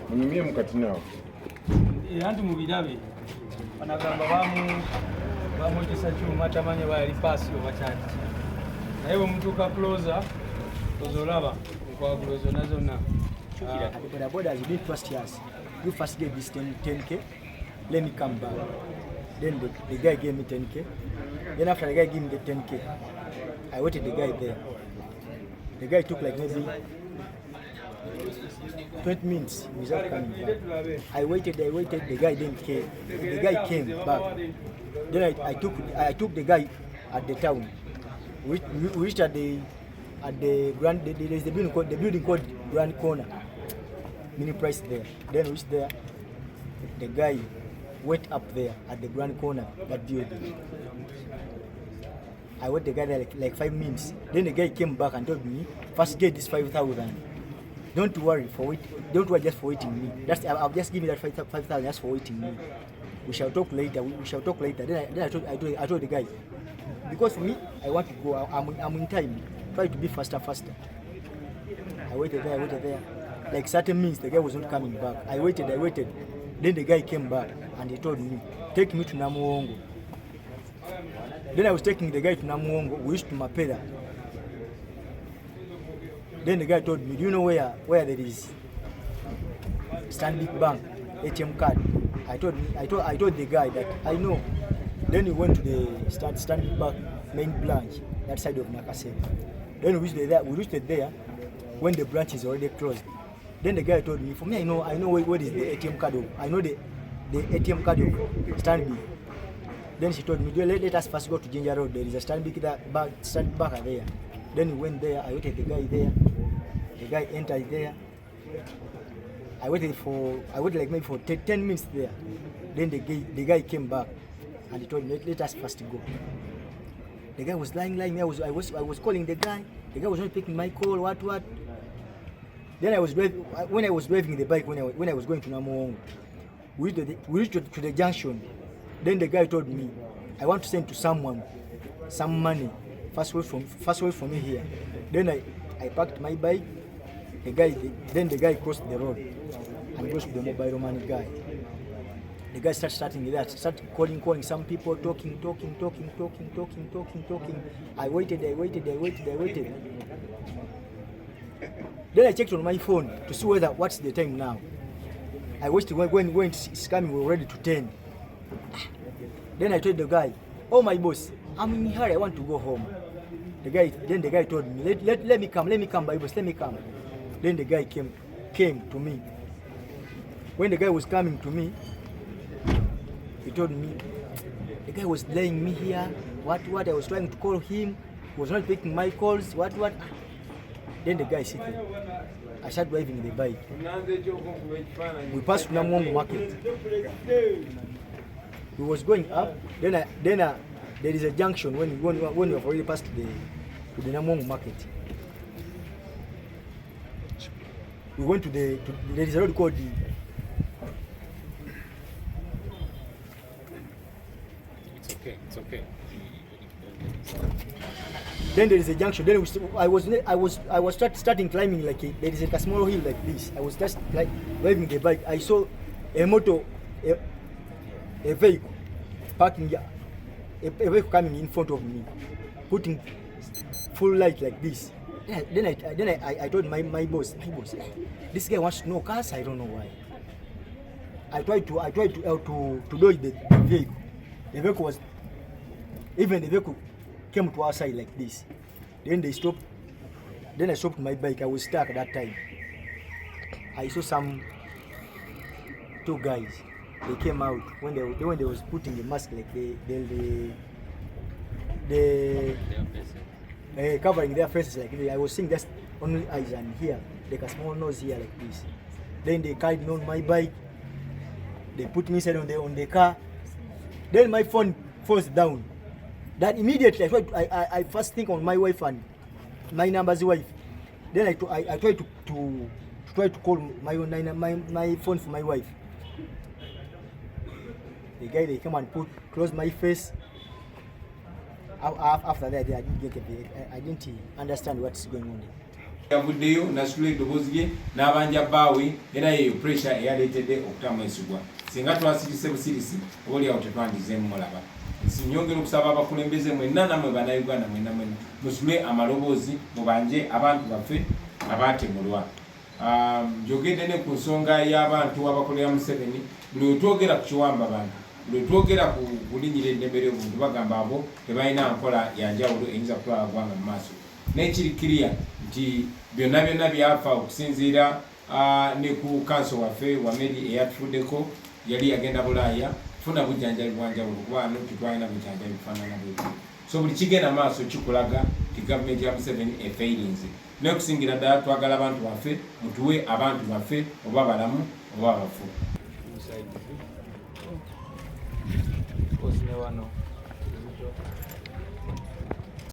Mnyumie mkati nao anti mubirabe banagamba bamwekesa kyuma tamanye balipasi obachati naye bwemutuuka closer ozolaba okwagulo zonna zonna. The boarders didn't trust us. You first gave this 10K, let me come back. Then the guy gave me 10K. Then after the guy gave me the 10K, I waited the guy there. The guy took like maybe 20 minutes without coming back. I waited, the guy didn't came. The guy came back. Then I took the guy at the town. We reached at the grand, there's the building called Grand Corner. Mini price there. Then we reached there. The guy went up there at the Grand Corner, that building. I waited the guy there like 5 minutes. Then the guy came back and told me, first get this 5,000. Don't worry for it. Don't worry just for waiting me. I'll just give you that 5,000 just for waiting me. We shall talk later. Then I told the guy, because for me, I want to go. I'm in time. Try to be faster. I waited there. Like certain minutes, the guy was not coming back. I waited. Then the guy came back and he told me, take me to Namuongo. Then I was taking the guy to Namuongo. We reached to Mapeda. Then the guy told me, do you know where there is Stanbic Bank ATM card? I told the guy that I know. Then we went to the Stanbic Bank main branch, that side of Nakasero. Then we reached there when the branch is already closed. Then the guy told me, for me, I know what is the ATM card of. I know the ATM card of Stanbic. Then she told me, let us first go to Ginger Road. There is a Stanbic Bank there. Then we went there. I waited the guy there. The guy entered there. I waited like maybe for 10 minutes there. Then the guy came back and he told me, let us first go. The guy was lying. I was calling the guy. The guy was not picking my call. What? Then when I was driving the bike, when I was going to Namuongo, we reached to the junction. Then the guy told me, I want to send to someone some money. Fast way from me here. Then I parked my bike. Then the guy crossed the road and goes to the mobile money guy. The guy started calling some people, talking. I waited. Then I checked on my phone to see what's the time now. I watched when it's coming, we were ready to 10. Then I told the guy, oh my boss, I'm in a hurry, I want to go home. Then the guy told me, let me come, my boss, let me come. Then the guy came to me. When the guy was coming to me, he told me, the guy was laying me here, what, I was trying to call him, he was not picking my calls, what. Then the guy sitting. I started driving the bike. We passed Namuongo Market. We was going up, then there is a junction when we have already passed to the Namuongo Market. We went to there is a road called It's okay. Then there is a junction. Then I was starting climbing like there is a small hill like this. I was just like driving the bike. I saw a vehicle parking, a vehicle coming in front of me, putting full light like this. Then I told my boss, this guy wants to know cars. I don't know why. I tried to dodge the vehicle. The vehicle came to our side like this. Then they stopped. Then I stopped my bike. I was stuck at that time. I saw two guys. they came out when they was putting the mask, like covering their faces like this. I was seeing just only eyes and here, like a small nose here like this. Then they carried me on my bike. They put me inside on the car. Then my phone falls down. That immediately I first think on my wife and my neighbor's wife. Then I try to call my phone for my wife. The guy, they come and close my face. After that, I didn't understand what's going on there. Yavuddeyo nasula eddoboozi lye n'abanja bbaawe era yeyo pressure eyaleetedde okuta Mwesigwa. Singa twasirise busirisi obaoli awo tetwandizeemu mulaba. Nyongera okusaba abakulembeze mwenna nammwe bannayuganda mwenna musule amaloboozi mubanje abantu baffe abaatemulwa. Njogedde ne ku nsonga y'abantu abakolera Museveni, buli wetwogera ku kiwamba abantu, buli wetwogera ku kulinnyira eddembe ly'obuntu bagamba abo tebalina nkola ya njawulo eyinza kutwala ggwanga mu maaso. N'ekiri kiriya nti byonna byafa okusinziira ne ku kanso waffe Wameri eyatufuddeko yali yagenda Bulaaya kufuna bujjanjabi bwanjawulo kuba ano tetwalina bujjanjabi bufaanana bwetyo. So buli kigenda maaso kikulaga ti gavumenti ya Museveni efairinze. N'okusingira ddala twagala abantu baffe mutuwe abantu baffe oba balamu oba bafu.